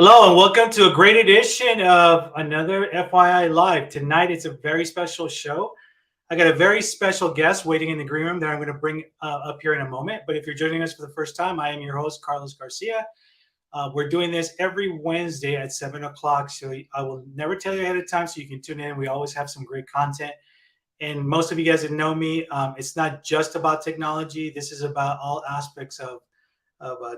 Hello and welcome to a great edition of another FYI Live. Tonight it's a very special show. I got a very special guest waiting in the green room that I'm going to bring up here in a moment. But if you're joining us for the first time, I am your host, Carlos Garcia. We're doing this every Wednesday at 7 o'clock. So I will never tell you ahead of time so you can tune in. We always have some great content. And most of you guys that know me, it's not just about technology. This is about all aspects of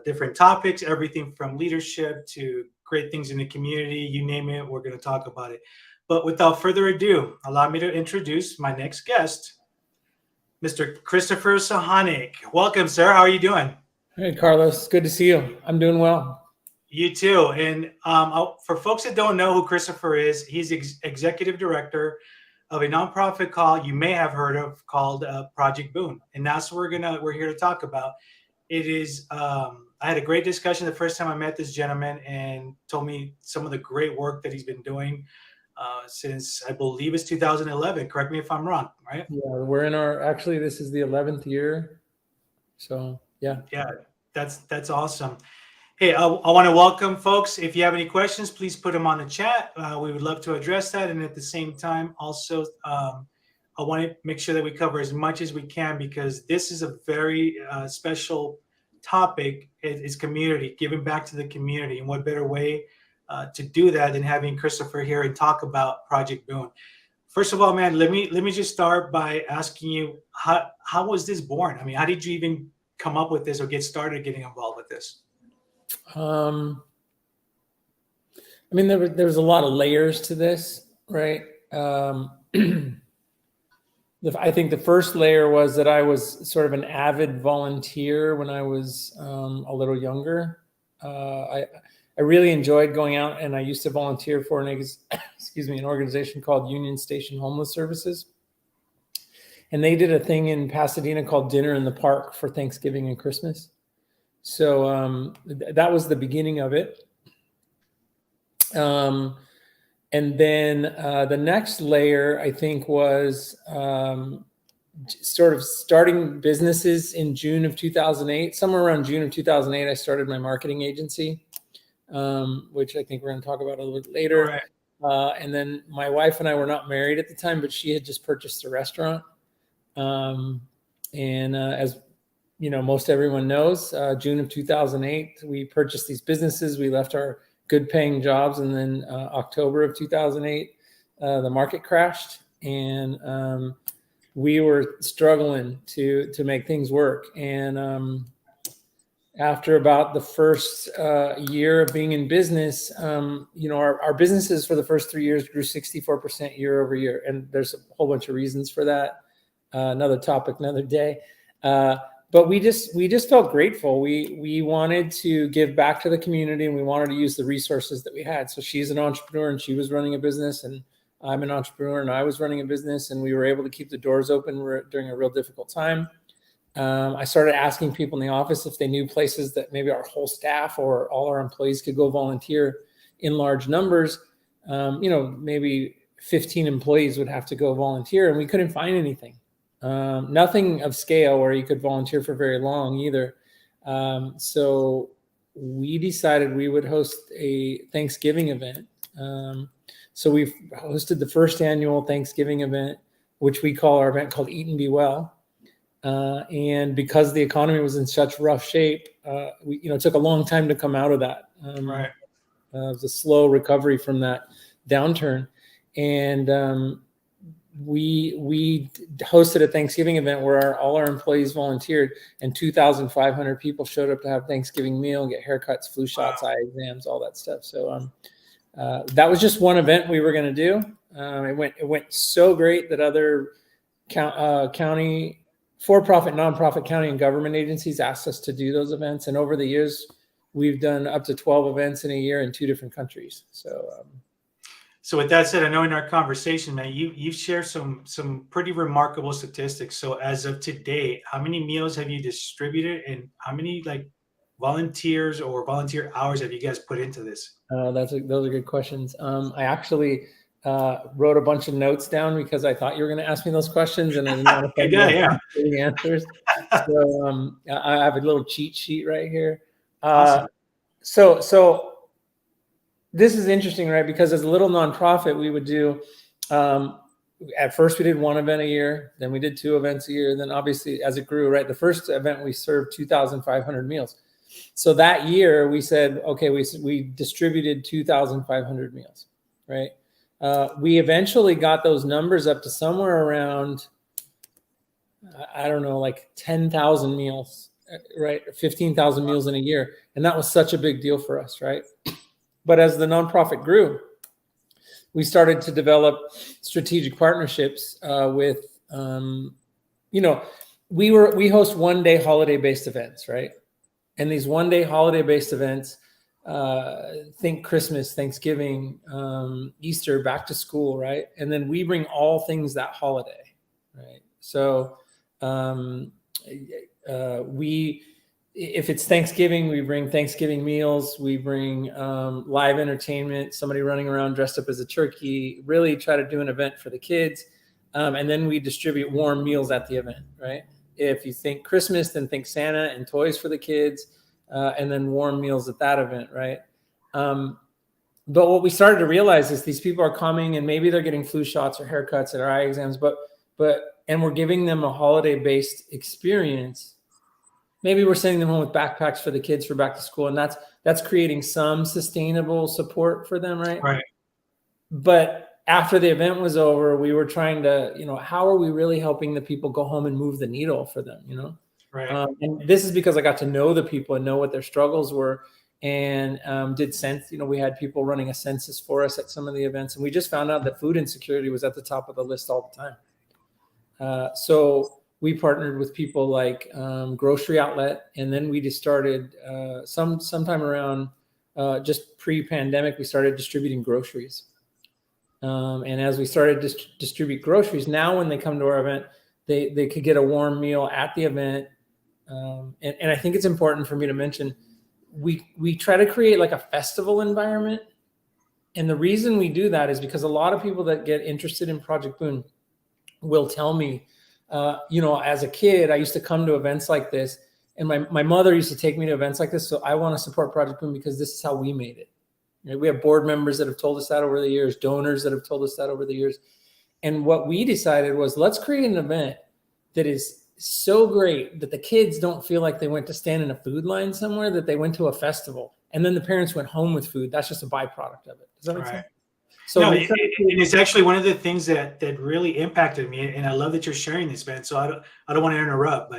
different topics, everything from leadership to great things in the community. You name it, we're going to talk about it. But without further ado, allow me to introduce my next guest, Mr. Christopher Suchánek. Welcome, sir. How are you doing? Hey, Carlos. Good to see you. I'm doing well. You too. And for folks that don't know who Christopher is, he's executive director of a nonprofit you may have heard of called Project Boon, and that's what we're here to talk about. It is. I had a great discussion the first time I met this gentleman, and told me some of the great work that he's been doing since I believe it's 2011. Correct me if I'm wrong. Right? Yeah, we're in actually this is the 11th year. So yeah. That's awesome. Hey, I want to welcome folks. If you have any questions, please put them on the chat. We would love to address that, and at the same time, also. I want to make sure that we cover as much as we can because this is a very special topic. It's community, giving back to the community. And what better way to do that than having Christopher here and talk about Project Boon. First of all, man, let me just start by asking you, how was this born? I mean, how did you even come up with this or get started getting involved with this? I mean, there was a lot of layers to this, right? I think the first layer was that I was sort of an avid volunteer when I was a little younger. I really enjoyed going out, and I used to volunteer for an organization called Union Station Homeless Services. And they did a thing in Pasadena called Dinner in the Park for Thanksgiving and Christmas. So that was the beginning of it. And then the next layer, I think, was sort of starting businesses in June of 2008. Somewhere around June of 2008, I started my marketing agency, which I think we're going to talk about a little bit later. Right. And then my wife and I were not married at the time, but she had just purchased a restaurant. And as you know, most everyone knows, June of 2008, we purchased these businesses. We left our good paying jobs. And then October of 2008, the market crashed, and we were struggling to make things work. And after about the first year of being in business, our businesses for the first 3 years grew 64% year over year. And there's a whole bunch of reasons for that. Another topic, another day. But we just felt grateful. We wanted to give back to the community, and we wanted to use the resources that we had. So she's an entrepreneur, and she was running a business, and I'm an entrepreneur, and I was running a business, and we were able to keep the doors open during a real difficult time. I started asking people in the office if they knew places that maybe our whole staff or all our employees could go volunteer in large numbers. Maybe 15 employees would have to go volunteer, and we couldn't find anything. Nothing of scale where you could volunteer for very long either. So we decided we would host a Thanksgiving event. So we've hosted the first annual Thanksgiving event, which we call our event called Eat and Be Well. And because the economy was in such rough shape, it took a long time to come out of that. Right. It was a slow recovery from that downturn. And we hosted a Thanksgiving event where all our employees volunteered, and 2,500 people showed up to have Thanksgiving meal, get haircuts, flu shots, eye exams, all that stuff. So that was just one event we were going to do. It went so great that other county, for-profit, nonprofit county and government agencies asked us to do those events. And over the years, we've done up to 12 events in a year in 2 different countries. So with that said, I know in our conversation, man, you share some pretty remarkable statistics. So as of today, how many meals have you distributed, and how many volunteers or volunteer hours have you guys put into this? Those are good questions. I actually wrote a bunch of notes down because I thought you were going to ask me those questions, and I didn't want to the answers. So I have a little cheat sheet right here. Awesome. So this is interesting, right? Because as a little nonprofit, we would do, at first we did one event a year, then we did 2 events a year. Then obviously as it grew, right? The first event we served 2,500 meals. So that year we said, okay, we distributed 2,500 meals, right? We eventually got those numbers up to somewhere around, I don't know, like 10,000 meals, right? 15,000 meals in a year. And that was such a big deal for us, right? But as the nonprofit grew, we started to develop strategic partnerships with, we host one-day holiday-based events, right? And these one-day holiday-based events, think Christmas, Thanksgiving, Easter, back to school, right? And then we bring all things that holiday, right? So if it's Thanksgiving, we bring Thanksgiving meals, we bring live entertainment, somebody running around dressed up as a turkey, really try to do an event for the kids. And then we distribute warm meals at the event, right? If you think Christmas, then think Santa and toys for the kids, and then warm meals at that event, right? But what we started to realize is these people are coming and maybe they're getting flu shots or haircuts or eye exams, and we're giving them a holiday-based experience. Maybe we're sending them home with backpacks for the kids for back to school, and that's creating some sustainable support for them, right? Right. But after the event was over, we were trying to, how are we really helping the people go home and move the needle for them, Right. And this is because I got to know the people and know what their struggles were, and did sense, we had people running a census for us at some of the events, and we just found out that food insecurity was at the top of the list all the time. So we partnered with people like Grocery Outlet, and then we just started sometime around just pre-pandemic, we started distributing groceries. And as we started to distribute groceries, now when they come to our event, they could get a warm meal at the event. And I think it's important for me to mention, we try to create like a festival environment. And the reason we do that is because a lot of people that get interested in Project Boon will tell me, as a kid, I used to come to events like this, and my mother used to take me to events like this. So I want to support Project Boon because this is how we made it. We have board members that have told us that over the years, donors that have told us that over the years. And what we decided was, let's create an event that is so great that the kids don't feel like they went to stand in a food line somewhere, that they went to a festival, and then the parents went home with food. That's just a byproduct of it. Does that make sense? So and it's actually one of the things that really impacted me, and I love that you're sharing this, man. So I don't want to interrupt,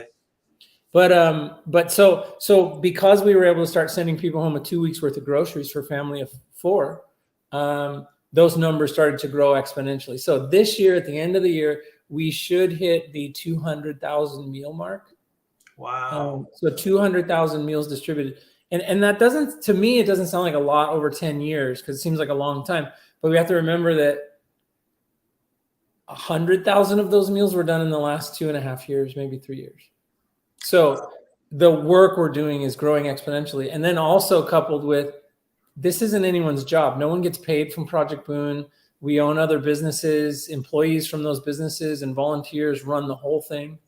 but so because we were able to start sending people home with 2 weeks worth of groceries for a family of 4, those numbers started to grow exponentially. So this year, at the end of the year, we should hit the 200,000 meal mark. Wow. So 200,000 meals distributed. And that doesn't, to me, it doesn't sound like a lot over 10 years because it seems like a long time. But we have to remember that 100,000 of those meals were done in the last 2.5 years, maybe 3 years. So the work we're doing is growing exponentially. And then also coupled with, this isn't anyone's job. No one gets paid from Project Boon. We own other businesses. Employees from those businesses and volunteers run the whole thing.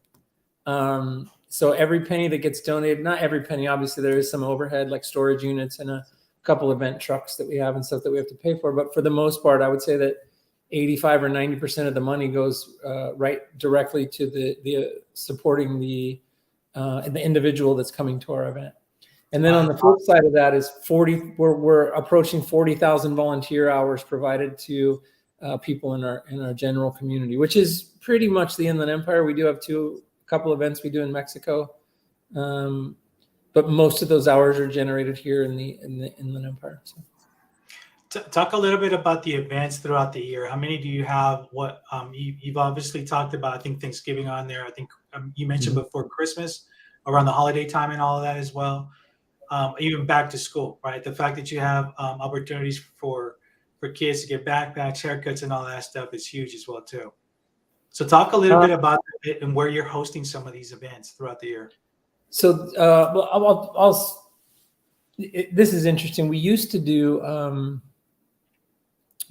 So every penny that gets donated, not every penny, obviously there is some overhead like storage units and a couple event trucks that we have and stuff that we have to pay for. But for the most part, I would say that 85 or 90% of the money goes right directly to the supporting the individual that's coming to our event. And then on the flip side of that is we're approaching 40,000 volunteer hours provided to people in our general community, which is pretty much the Inland Empire. We do have a couple events we do in Mexico, but most of those hours are generated here in the Inland Empire. So. Talk a little bit about the events throughout the year. How many do you have? What you've obviously talked about, I think Thanksgiving on there. I think you mentioned before Christmas, around the holiday time and all of that as well. Even back to school, right? The fact that you have opportunities for kids to get backpacks, haircuts, and all that stuff is huge as well too. So talk a little bit about it and where you're hosting some of these events throughout the year. So this is interesting. We used to do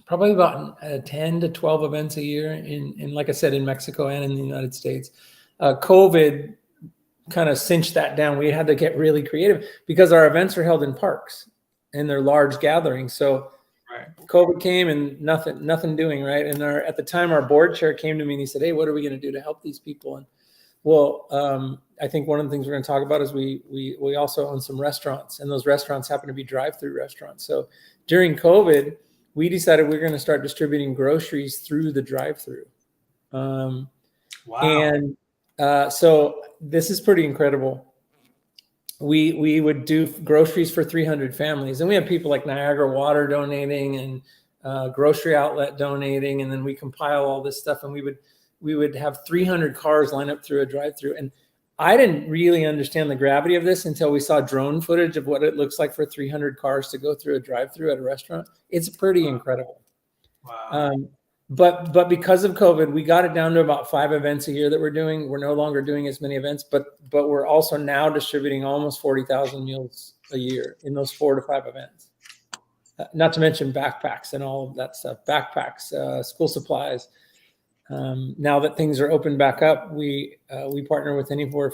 probably about 10 to 12 events a year in, like I said, in Mexico and in the United States. COVID kind of cinched that down. We had to get really creative because our events are held in parks and they're large gatherings. So COVID came and nothing doing, right? And at the time, our board chair came to me and he said, "Hey, what are we going to do to help these people?" And well, I think one of the things we're going to talk about is we also own some restaurants, and those restaurants happen to be drive-through restaurants. So during COVID, we decided we were going to start distributing groceries through the drive-through. Wow. And so this is pretty incredible. We would do groceries for 300 families, and we have people like Niagara Water donating and grocery outlet donating, and then we compile all this stuff, and we would have 300 cars line up through a drive-through. And I didn't really understand the gravity of this until we saw drone footage of what it looks like for 300 cars to go through a drive-through at a restaurant. It's pretty incredible. Wow. But because of COVID, we got it down to about 5 events a year that we're doing. We're no longer doing as many events, but we're also now distributing almost 40,000 meals a year in those 4 to 5 events. Not to mention backpacks and all of that stuff. Backpacks, school supplies. Now that things are open back up, we partner with anywhere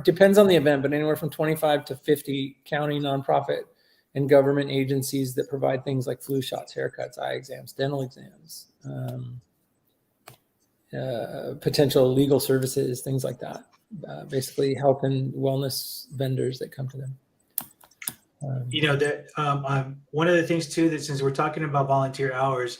depends on the event, but anywhere from 25 to 50 county nonprofit and government agencies that provide things like flu shots, haircuts, eye exams, dental exams, potential legal services, things like that. Basically, health and wellness vendors that come to them. One of the things too, that since we're talking about volunteer hours,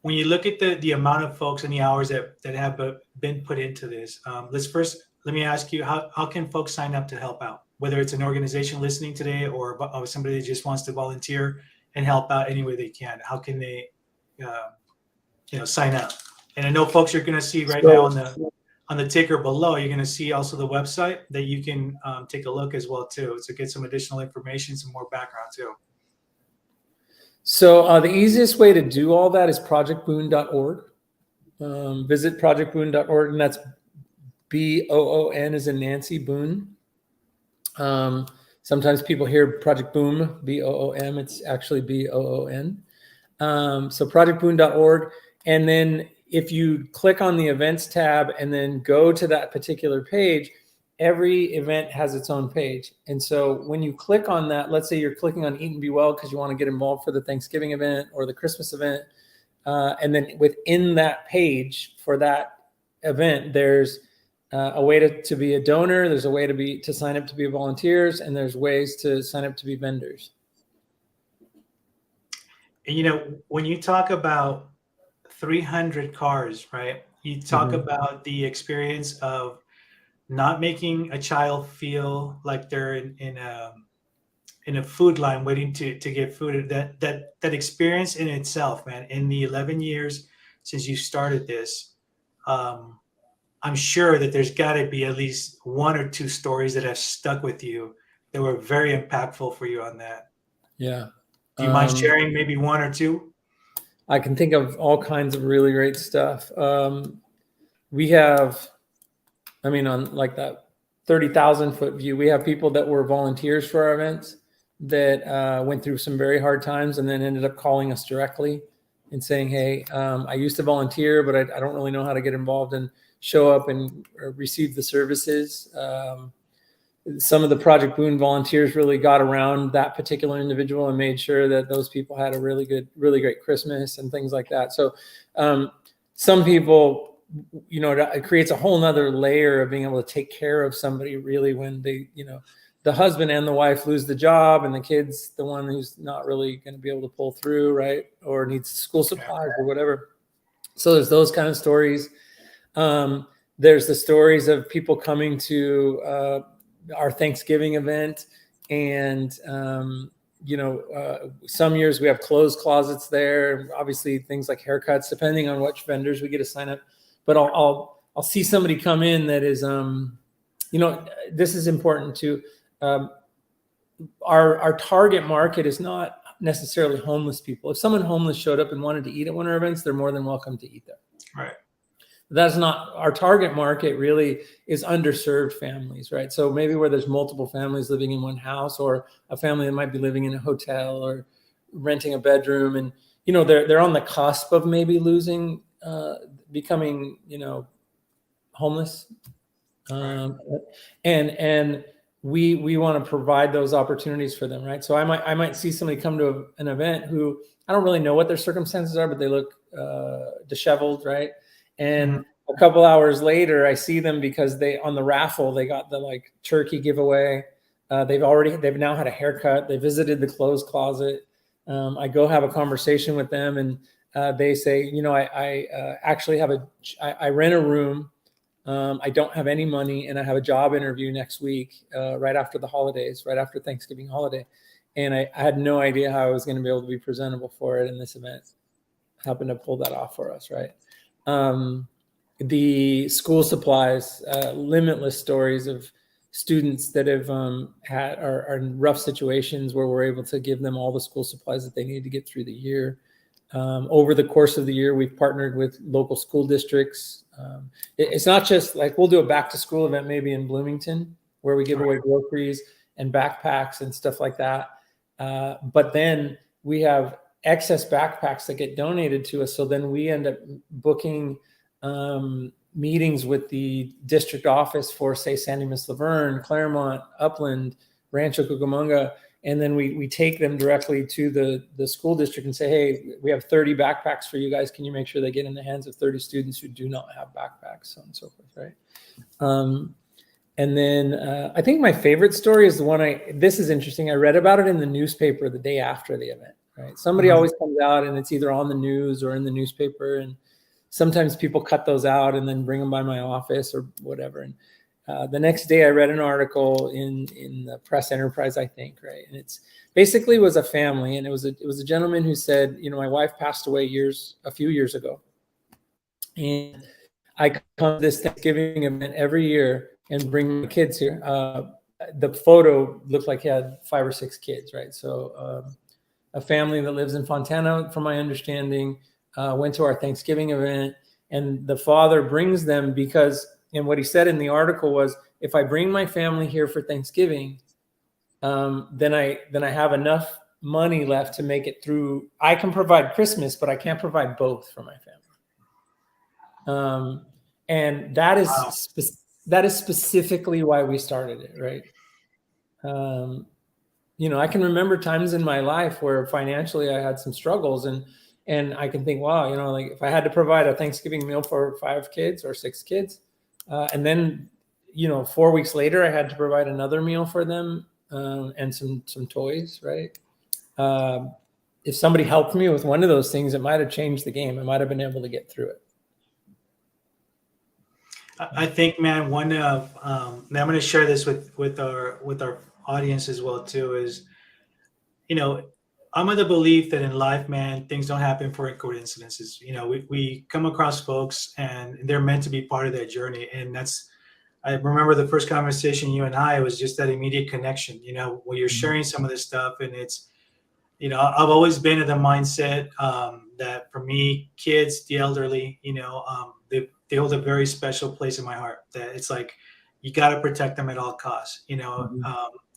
when you look at the amount of folks and the hours that have been put into this, let me ask you, how can folks sign up to help out? Whether it's an organization listening today or somebody that just wants to volunteer and help out any way they can, how can they, sign up? And I know folks are going to see right now on the ticker below, you're going to see also the website that you can take a look as well too, to get some additional information, some more background too. So the easiest way to do all that is projectboon.org. Visit projectboon.org, and that's BOON as in Nancy, Boon. Sometimes people hear Project Boom, BOOM. It's actually BOON. So projectboon.org. And then if you click on the events tab and then go to that particular page, every event has its own page. And so when you click on that, let's say you're clicking on Eat and Be Well because you want to get involved for the Thanksgiving event or the Christmas event. And then within that page for that event, there's a way to be a donor. There's a way to sign up to be volunteers, and there's ways to sign up to be vendors. And when you talk about 300 cars, right? You talk about the experience of not making a child feel like they're in a food line waiting to get food. That experience in itself, man. In the 11 years since you started this, I'm sure that there's got to be at least 1 or 2 stories that have stuck with you that were very impactful for you on that. Yeah. Do you mind sharing maybe 1 or 2? I can think of all kinds of really great stuff. We have, on like that 30,000 foot view, we have people that were volunteers for our events that went through some very hard times and then ended up calling us directly and saying, "Hey, I used to volunteer, but I don't really know how to get involved and show up and receive the services." Some of the Project Boon volunteers really got around that particular individual and made sure that those people had a really great Christmas and things like that. So some people, it creates a whole nother layer of being able to take care of somebody really when they, the husband and the wife lose the job and the kid's the one who's not really going to be able to pull through, right? Or needs school supplies or whatever. So there's those kind of stories. There's the stories of people coming to our Thanksgiving event, and some years we have clothes closets there. Obviously, things like haircuts, depending on which vendors we get to sign up. But I'll see somebody come in that is, this is important too. Our target market is not necessarily homeless people. If someone homeless showed up and wanted to eat at one of our events, they're more than welcome to eat there. Right. That's not our target market. Really is underserved families, right? So maybe where there's multiple families living in one house, or a family that might be living in a hotel or renting a bedroom, and they're on the cusp of maybe becoming homeless, and we want to provide those opportunities for them, right? So I might see somebody come to an event who I don't really know what their circumstances are, but they look disheveled, right? And a couple hours later, I see them because they on the raffle they got the like turkey giveaway. They've now had a haircut. They visited the clothes closet. I go have a conversation with them, and they say, you know, I actually I rent a room. I don't have any money, and I have a job interview next week, right after the holidays, right after Thanksgiving holiday. And I had no idea how I was going to be able to be presentable for it. And this event happened to pull that off for us, right? The school supplies, limitless stories of students that have are in rough situations where we're able to give them all the school supplies that they need to get through the year. Over the course of the year, we've partnered with local school districts. It's not just like we'll do a back to school event maybe in Bloomington where we give away groceries and backpacks and stuff like that. But then we have excess backpacks that get donated to us. So then we end up booking meetings with the district office for, say, San Dimas Laverne, Claremont, Upland, Rancho Cucamonga. And then we take them directly to the school district and say, hey, we have 30 backpacks for you guys. Can you make sure they get in the hands of 30 students who do not have backpacks, so on and so forth, right? And then I think my favorite story is the one this is interesting. I read about it in the newspaper the day after the event, right? Somebody always comes out and it's either on the news or in the newspaper. And sometimes people cut those out and then bring them by my office or whatever. And the next day I read an article in the Press Enterprise, I think, right? And it's basically was a family, and it was a gentleman who said, you know, my wife passed away a few years ago. And I come to this Thanksgiving event every year and bring my kids here. The photo looked like he had 5 or 6 kids, right? So a family that lives in Fontana, from my understanding, went to our Thanksgiving event, and the father brings them because, and what he said in the article was, if I bring my family here for Thanksgiving, then I have enough money left to make it through. I can provide Christmas, but I can't provide both for my family. And that is that is specifically why we started it, right? You know, I can remember times in my life where financially I had some struggles, and I can think, wow, you know, like if I had to provide a Thanksgiving meal for 5 kids or 6 kids, and then, you know, 4 weeks later, I had to provide another meal for them and some toys, right? If somebody helped me with one of those things, it might have changed the game. I might have been able to get through it. I think, man, one of I'm going to share this with our audience as well too. Is, you know, I'm of the belief that in life, man, things don't happen for coincidences. You know, we come across folks and they're meant to be part of that journey. And I remember the first conversation you and I was just that immediate connection, you know, where you're sharing some of this stuff. And it's, you know, I've always been of the mindset that for me, kids, the elderly, you know, they hold a very special place in my heart. That it's like, you got to protect them at all costs. You know,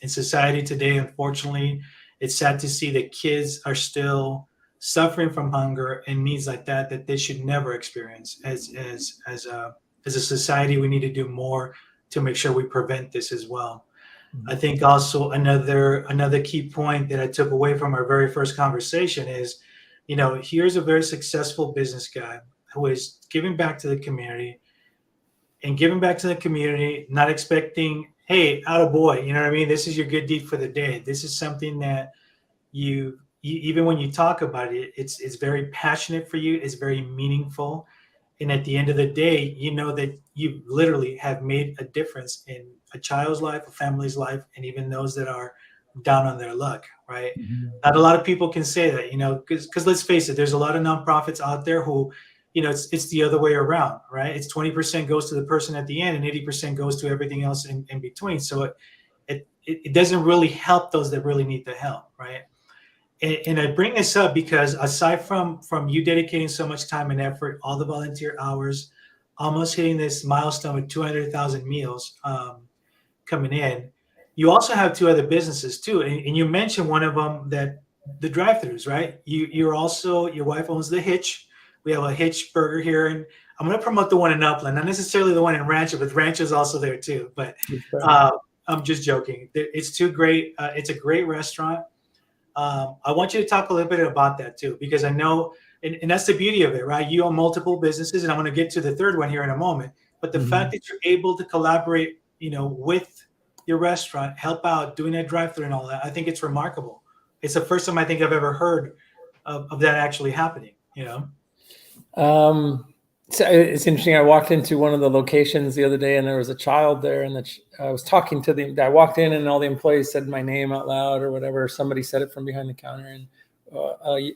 in society today, unfortunately, it's sad to see that kids are still suffering from hunger and needs like that they should never experience. As a society, we need to do more to make sure we prevent this as well. I think also another key point that I took away from our very first conversation is, you know, here's a very successful business guy who is giving back to the community, not expecting, hey, atta boy, you know what I mean? This is your good deed for the day. This is something that you even when you talk about it, it's very passionate for you. It's very meaningful. And at the end of the day, you know that you literally have made a difference in a child's life, a family's life, and even those that are down on their luck, right? Not a lot of people can say that, you know, because let's face it, there's a lot of nonprofits out there who, you know, it's the other way around, right? It's 20% goes to the person at the end and 80% goes to everything else in between. So it doesn't really help those that really need the help, right? And I bring this up because aside from you dedicating so much time and effort, all the volunteer hours, almost hitting this milestone with 200,000 meals coming in, you also have 2 other businesses too. And you mentioned one of them, that the drive-throughs, right? You're also, your wife owns the Hitch. We have a Hitch burger here, and I'm going to promote the one in Upland, not necessarily the one in Rancho, but Rancho is also there too. But I'm just joking. It's too great. It's a great restaurant. I want you to talk a little bit about that too, because I know, and that's the beauty of it, right? You own multiple businesses, and I'm going to get to the third one here in a moment. But the fact that you're able to collaborate, with your restaurant, help out, doing that drive-through and all that, I think it's remarkable. It's the first time I think I've ever heard of that actually happening. So it's interesting. I walked into one of the locations the other day, and there was a child there, and I was talking to the. I walked in, and all the employees said my name out loud or whatever. Somebody said it from behind the counter, and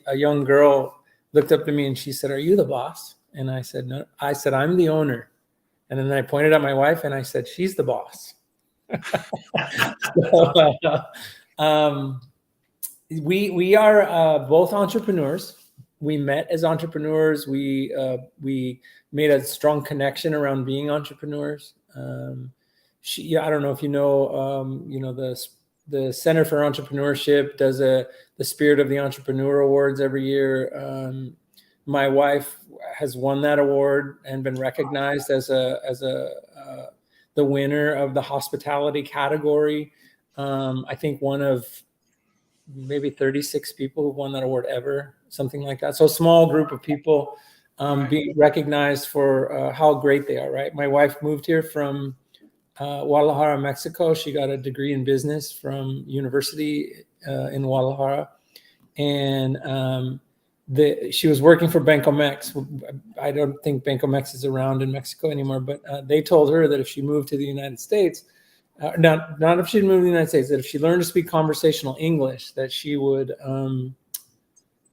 a young girl looked up to me and she said, "Are you the boss?" And I said, "No." I said, "I'm the owner." And then I pointed at my wife, and I said, "She's the boss." We are both entrepreneurs. We met as entrepreneurs. We made a strong connection around being entrepreneurs. I don't know if you know, the Center for Entrepreneurship does the Spirit of the Entrepreneur Awards every year. My wife has won that award and been recognized as the winner of the hospitality category. I think one of maybe 36 people who've won that award ever, something like that. So a small group of people being recognized for how great they are, right? My wife moved here from Guadalajara, Mexico. She got a degree in business from university in Guadalajara. And she was working for Bancomex. I don't think Bancomex is around in Mexico anymore, but they told her that if she moved to the United States, not if she moved to the United States, that if she learned to speak conversational English, that she would,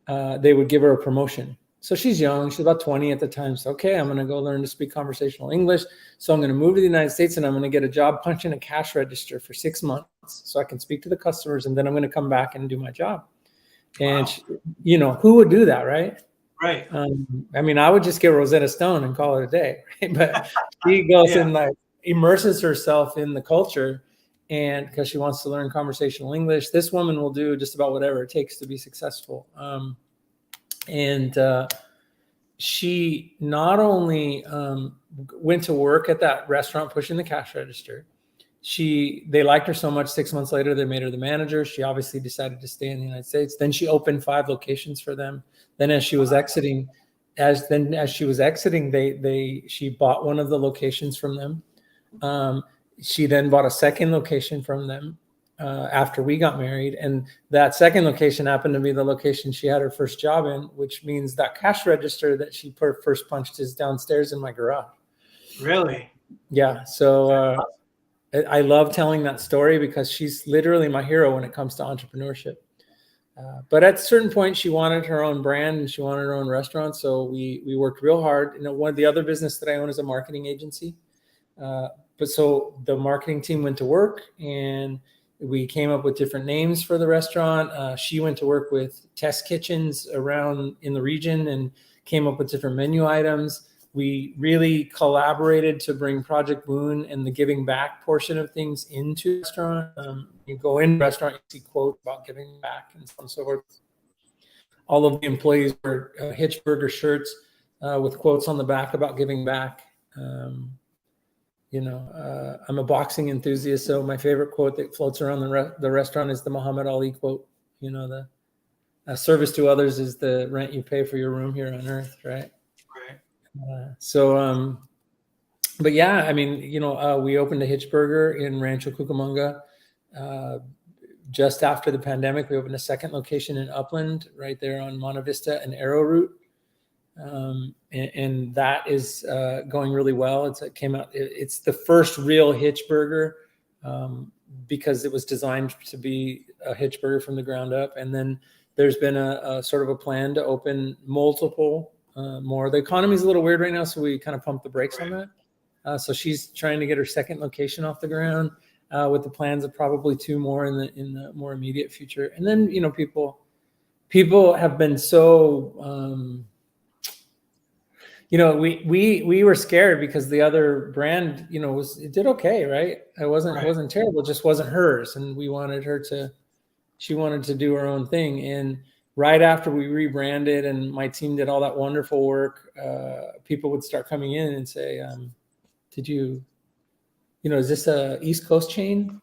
they would give her a promotion. So she's young. She's about 20 at the time. So, okay, I'm going to go learn to speak conversational English. So I'm going to move to the United States, and I'm going to get a job punching a cash register for 6 months so I can speak to the customers, and then I'm going to come back and do my job. And, who would do that, right? Right. I mean, I would just get Rosetta Stone and call it a day, right? But she goes and immerses herself in the culture, and because she wants to learn conversational English. This woman will do just about whatever it takes to be successful. She not only went to work at that restaurant pushing the cash register. They liked her so much. 6 months later, they made her the manager. She obviously decided to stay in the United States. Then she opened 5 locations for them. Then as she was exiting, she bought one of the locations from them. She then bought a second location from them after we got married. And that second location happened to be the location she had her first job in, which means that cash register that she first punched is downstairs in my garage. Really? Yeah. So I love telling that story because she's literally my hero when it comes to entrepreneurship. But at a certain point, she wanted her own brand and she wanted her own restaurant. So we worked real hard. One of the other business that I own is a marketing agency. But so the marketing team went to work and we came up with different names for the restaurant. She went to work with test kitchens around in the region and came up with different menu items. We really collaborated to bring Project Boon and the giving back portion of things into the restaurant. You go in the restaurant, you see quotes about giving back and so on and so forth. All of the employees wear Hitchburger shirts with quotes on the back about giving back. I'm a boxing enthusiast, so my favorite quote that floats around the restaurant is the Muhammad Ali quote. The service to others is the rent you pay for your room here on earth, right? But yeah, I mean, we opened a Hitchburger in Rancho Cucamonga just after the pandemic. We opened a second location in Upland, right there on Monte Vista and Arrow Route, and that is going really well. It's the first real Hitchburger because it was designed to be a Hitchburger from the ground up, and then there's been a sort of a plan to open multiple. More. The economy is a little weird right now, so we kind of pumped the brakes on that. So she's trying to get her second location off the ground with the plans of probably 2 more in the more immediate future. And then people have been so we were scared because the other brand it did okay, right? It wasn't terrible, it just wasn't hers, and we wanted she wanted to do her own thing. And right after we rebranded and my team did all that wonderful work, people would start coming in and say, is this a East Coast chain?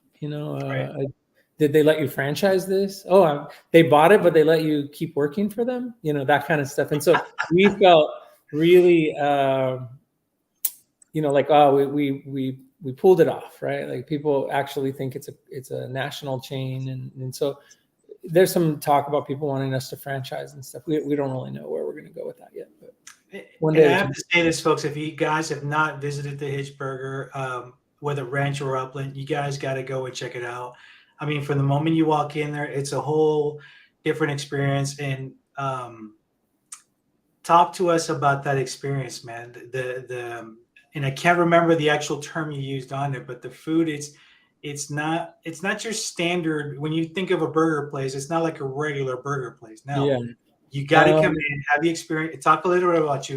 Did they let you franchise this? Oh, they bought it, but they let you keep working for them, that kind of stuff. And so we felt really, like, oh, we pulled it off, right? Like people actually think it's a national chain, and so there's some talk about people wanting us to franchise and stuff. We don't really know where we're going to go with that yet, but one day. And I have to say this, folks, if you guys have not visited the Hitch Burger, whether ranch or upland, you guys got to go and check it out. I mean, from the moment you walk in there, it's a whole different experience. And talk to us about that experience, man. And I can't remember the actual term you used on it, but the food, it's not your standard. When you think of a burger place, it's not like a regular burger place. No, Yeah. you got to come in, have the experience. Talk a little bit about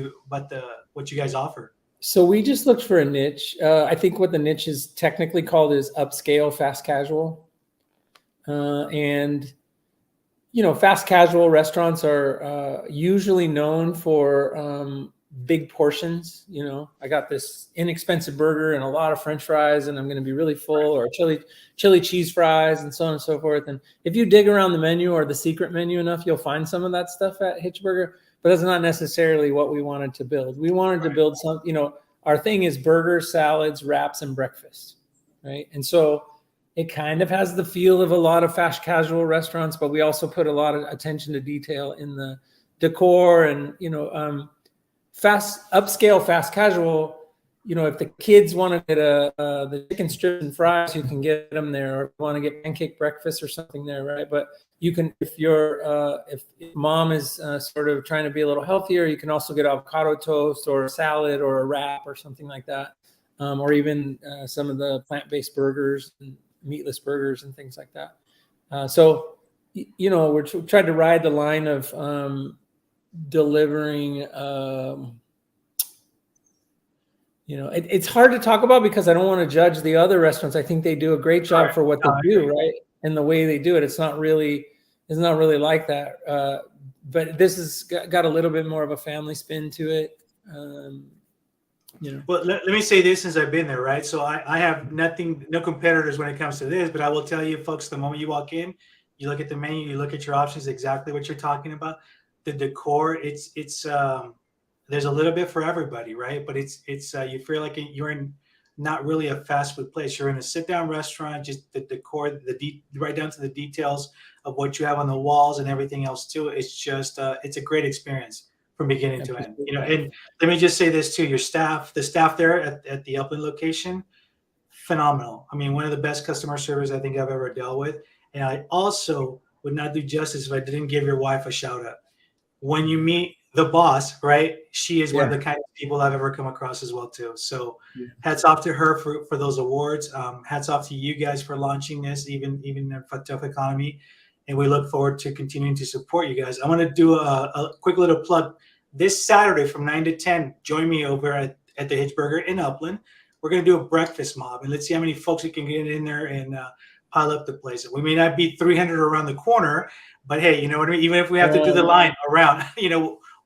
what you guys offer. So we just looked for a niche. I think what the niche is technically called is upscale fast casual. And fast casual restaurants are usually known for big portions. I got this inexpensive burger and a lot of French fries, and I'm going to be really full, or chili cheese fries, and so on and so forth. And if you dig around the menu or the secret menu enough, you'll find some of that stuff at Hitch Burger. But that's not necessarily what we wanted to build. We wanted to build some. Our thing is burgers, salads, wraps, and breakfast, right? And so it kind of has the feel of a lot of fast casual restaurants, but we also put a lot of attention to detail in the decor and, upscale fast casual. If the kids want to get the chicken strips and fries, you can get them there, or if you want to get pancake breakfast or something there, right? But you can, if mom is sort of trying to be a little healthier, you can also get avocado toast or a salad or a wrap or something like that, or even some of the plant-based burgers and meatless burgers and things like that. So we're trying to ride the line of delivering. It's hard to talk about because I don't want to judge the other restaurants. I think they do a great job for what they do, right? And the way they do it, it's not really like that. But this has got a little bit more of a family spin to it. Well, let me say this, since I've been there, right? So I have no competitors when it comes to this, but I will tell you, folks, the moment you walk in, you look at the menu, you look at your options, exactly what you're talking about. The decor, it's there's a little bit for everybody, right? But it's you feel like you're in not really a fast food place. You're in a sit down restaurant. Just the decor, right down to the details of what you have on the walls and everything else too. It's just it's a great experience from beginning to end. And let me just say this too: the staff there at the Upland location, phenomenal. I mean, one of the best customer service I think I've ever dealt with. And I also would not do justice if I didn't give your wife a shout out. When you meet the boss, right? She is one of the kind of people I've ever come across as well too. So hats off to her for those awards. Hats off to you guys for launching this, even in a tough economy. And we look forward to continuing to support you guys. I want to do a quick little plug. This Saturday from 9 to 10, join me over at the Hitch Burger in Upland. We're going to do a breakfast mob, and let's see how many folks we can get in there and pile up the place. We may not be 300 around the corner, but hey, you know what I mean? Even if we have to do the line around,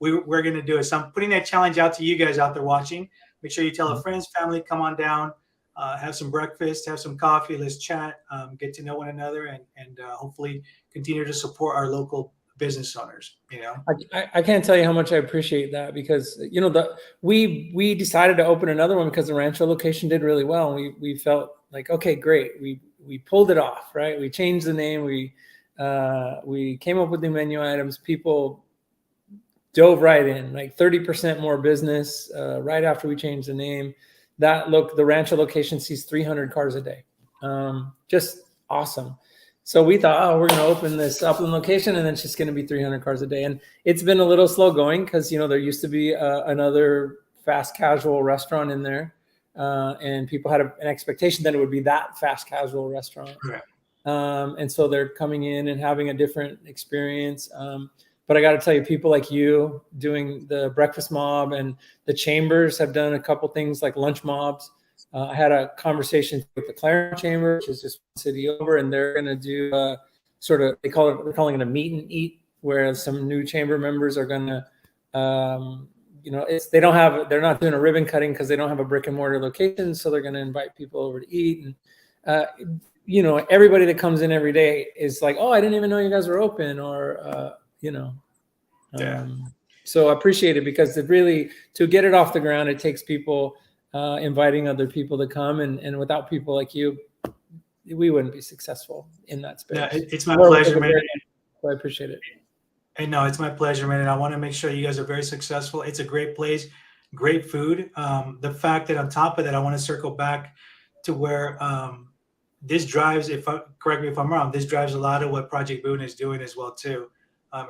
we're going to do it. So I'm putting that challenge out to you guys out there watching. Make sure you tell a friends, family, come on down, have some breakfast, have some coffee, let's chat, get to know one another, and hopefully continue to support our local business owners. I can't tell you how much I appreciate that, because we decided to open another one because the Rancho location did really well, and we felt like, okay, great, we pulled it off, right? We changed the name, we came up with new menu items, people dove right in, like 30% more business right after we changed the name. The Rancho location sees 300 cars a day. Just awesome. So we thought, we're going to open this Upland location, and then it's just going to be 300 cars a day. And it's been a little slow going because, there used to be another fast casual restaurant in there. And people had an expectation that it would be that fast casual restaurant. Correct. And so they're coming in and having a different experience. But I got to tell you, people like you doing the breakfast mob, and the Chambers have done a couple things like lunch mobs. I had a conversation with the Claremont Chamber, which is just one city over, and they're going to do they're calling it a meet and eat, where some new chamber members are going to, they're not doing a ribbon cutting because they don't have a brick and mortar location. So they're going to invite people over to eat. And you know, everybody that comes in every day is like, oh, I didn't even know you guys were open, or you know. Yeah. So I appreciate it, because to get it off the ground, it takes people inviting other people to come, and without people like you, we wouldn't be successful in that space. No, it's my pleasure, man. So I appreciate it. And no, it's my pleasure, man. And I want to make sure you guys are very successful. It's a great place, great food. The fact that on top of that, I want to circle back to where this drives, correct me if I'm wrong, this drives a lot of what Project Boon is doing as well too,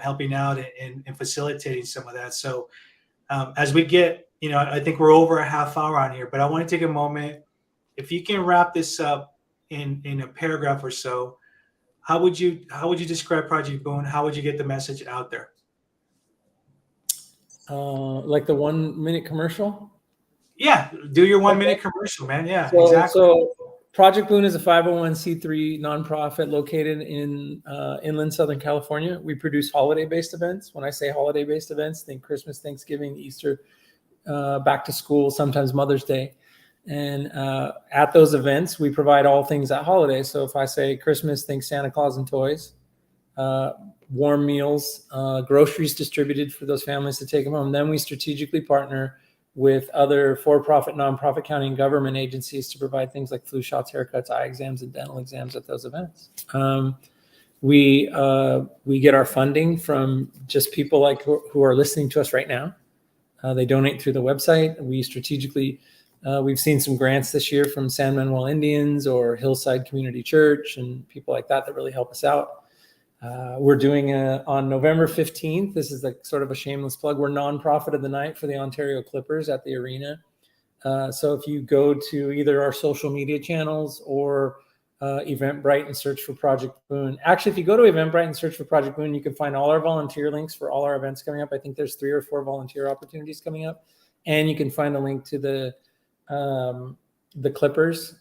helping out and facilitating some of that. So as we get, I think we're over a half hour on here, but I want to take a moment. If you can wrap this up in a paragraph or so, how would you describe Project Boon? How would you get the message out there? Like the 1 minute commercial? Yeah, do your 1 minute commercial, man. Yeah, so, exactly. So Project Boon is a 501c3 nonprofit located in inland Southern California. We produce holiday-based events. When I say holiday-based events, think Christmas, Thanksgiving, Easter, back to school, sometimes Mother's Day. And at those events, we provide all things at holiday. So if I say Christmas, think Santa Claus and toys, warm meals, groceries distributed for those families to take them home. Then we strategically partner with other for-profit, nonprofit, county, and government agencies to provide things like flu shots, haircuts, eye exams, and dental exams at those events. We get our funding from just people like who are listening to us right now. They donate through the website. We strategically, we've seen some grants this year from San Manuel Indians or Hillside Community Church and people like that really help us out. We're doing on November 15th. This is like sort of a shameless plug. We're nonprofit of the night for the Ontario Clippers at the arena. So if you go to either our social media channels or Eventbrite and search for Project Boon. Actually, if you go to Eventbrite and search for Project Boon, you can find all our volunteer links for all our events coming up. I think there's 3 or 4 volunteer opportunities coming up, and you can find a link to the Clippers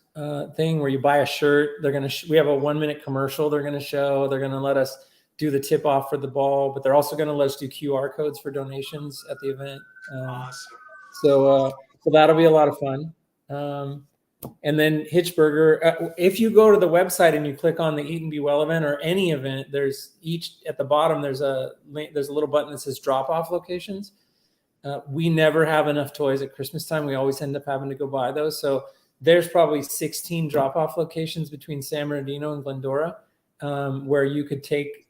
thing where you buy a shirt. They're gonna we have a 1 minute commercial they're gonna show. They're gonna let us do the tip off for the ball, but they're also gonna let us do QR codes for donations at the event. Awesome. So that'll be a lot of fun. And then Hitchburger, if you go to the website and you click on the Eat and Be Well event or any event, there's at the bottom, there's a little button that says drop off locations. We never have enough toys at Christmas time. We always end up having to go buy those. So there's probably 16 drop off locations between San Bernardino and Glendora, where you could take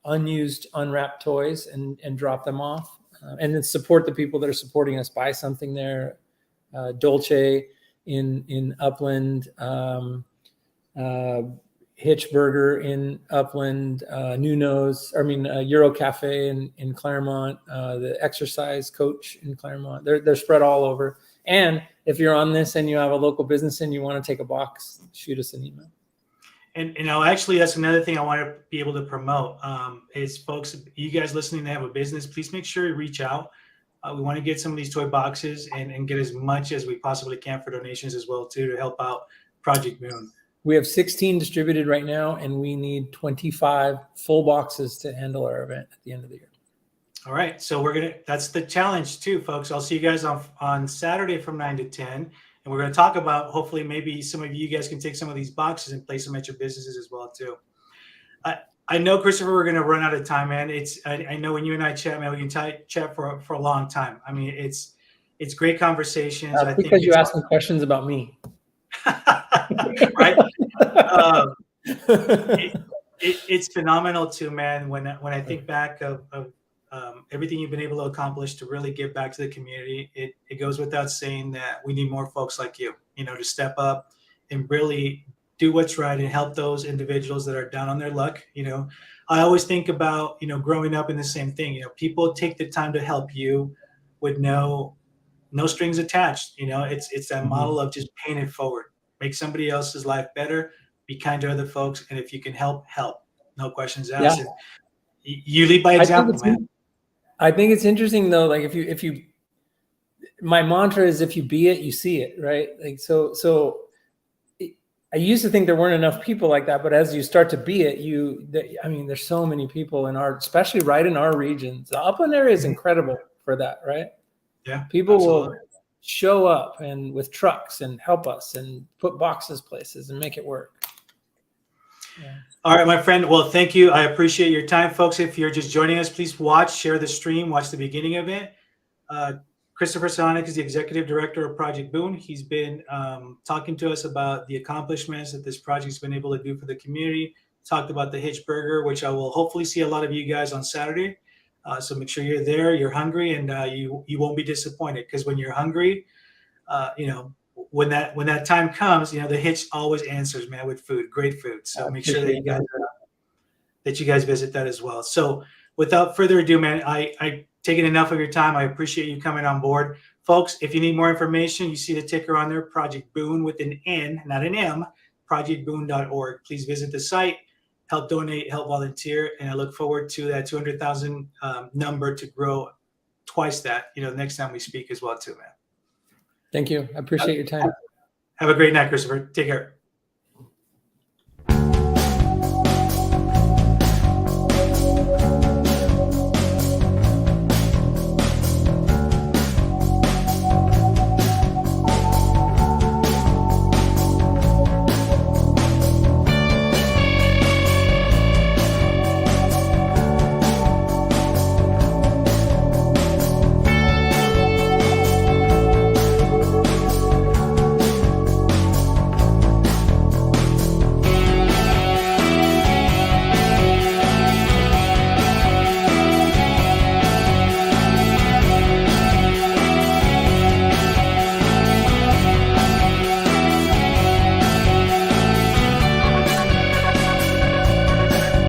unused, unwrapped toys and drop them off, and then support the people that are supporting us. Buy something there. Dolce in Upland, Hitchburger in Upland, Euro Cafe in Claremont, the Exercise Coach in Claremont. They're spread all over. And if you're on this and you have a local business and you want to take a box, shoot us an email. And actually, that's another thing I want to be able to promote is, folks, you guys listening to have a business, please make sure you reach out. We want to get some of these toy boxes and get as much as we possibly can for donations as well, too, to help out Project Boon. We have 16 distributed right now, and we need 25 full boxes to handle our event at the end of the year. All right. So that's the challenge, too, folks. I'll see you guys on Saturday from 9 to 10. And we're going to talk about, hopefully, maybe some of you guys can take some of these boxes and place them at your businesses as well, too. I know, Christopher, we're going to run out of time, man. I know when you and I chat, man, we can chat for a long time. I mean, it's great conversations. I think because you asked me questions about me. Right? It's phenomenal, too, man. When I think back of everything you've been able to accomplish to really give back to the community, it goes without saying that we need more folks like you, to step up and really do what's right and help those individuals that are down on their luck. I always think about, growing up in the same thing, people take the time to help you with no strings attached. It's that model of just paying it forward, make somebody else's life better, be kind to other folks. And if you can help, no questions asked. Yeah. You lead by example, man. I think it's interesting though. Like if you, my mantra is, if you be it, you see it, right? Like, so I used to think there weren't enough people like that, but as you start to be it, there's so many people especially right in our regions. The upland area is incredible for that, right? Yeah. People will show up and with trucks and help us and put boxes places and make it work. Yeah. All right, my friend. Well, thank you. I appreciate your time, folks. If you're just joining us, please share the stream, watch the beginning of it. Christopher Suchánek is the executive director of Project Boon. He's been talking to us about the accomplishments that this project's been able to do for the community. Talked about the Hitch Burger, which I will hopefully see a lot of you guys on Saturday. So make sure you're there, you're hungry, and you won't be disappointed, because when you're hungry, when that time comes, the Hitch always answers, man, with food, great food. So make sure that you guys visit that as well. So without further ado, man, I taken enough of your time. I appreciate you coming on board. Folks, if you need more information, you see the ticker on there, Project Boon with an N, not an M, projectboon.org. Please visit the site, help donate, help volunteer, and I look forward to that 200,000 number to grow twice that, next time we speak as well too, man. Thank you. I appreciate your time. Have a great night, Christopher. Take care.